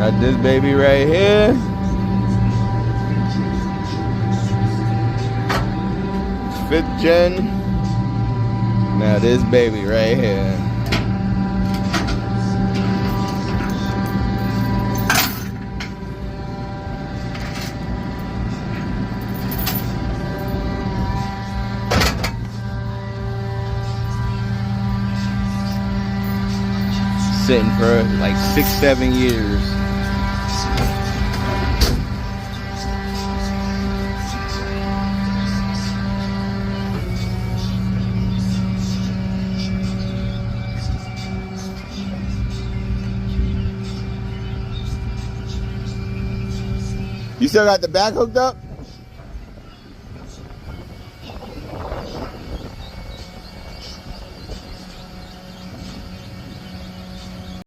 Got this baby right here. Fifth gen. Now this baby right here. Sitting for like 6-7 years. You still got the back hooked up?